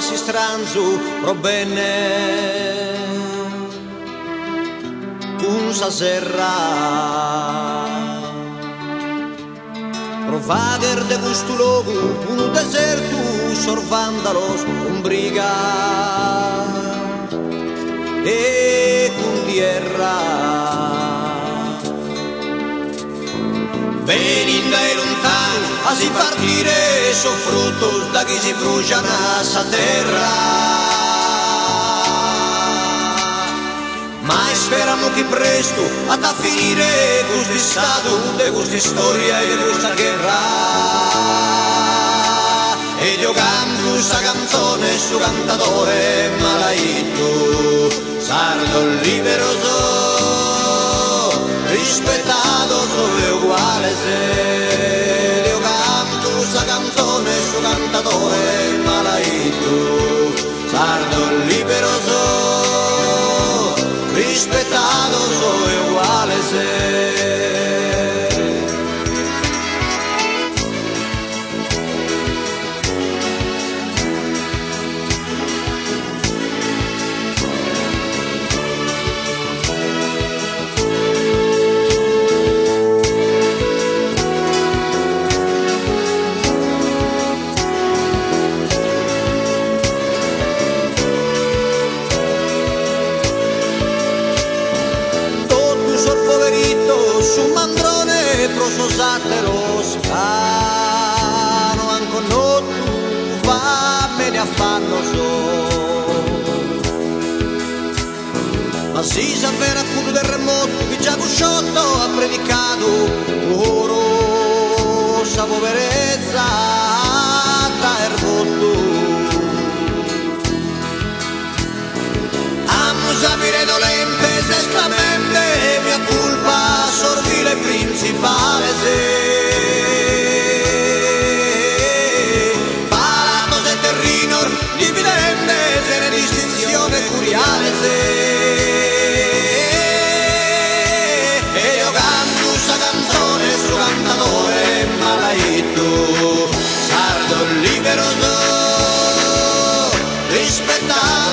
si stranzu pro bene un sa serra pro vager de gustu logu un desertu sorvandalos un briga e con tierra venin dai lontano a si partire so frutos da chi si bruciano a sa terra ma speramo che presto a da finire questo stato de questa storia e di questa guerra e io canto sta canzone su cantatore malaito sardo libero so rispettato solo uguale se io canto sta canzone su cantatore malaito sardo libero so rispettato solo uguale se su mandrone prososateros cano anco no tu va me ne affanno so ma si sapeva culo del remoto che già busciotto ha predicato oro sa poverezza da erbotto amo sapere dolente se esclamende mia culpa sorbile principale se palato se terrinor dividende se ne distinzione curiale se e io canto sta canzone su cantatore malaito sardo libero so rispettato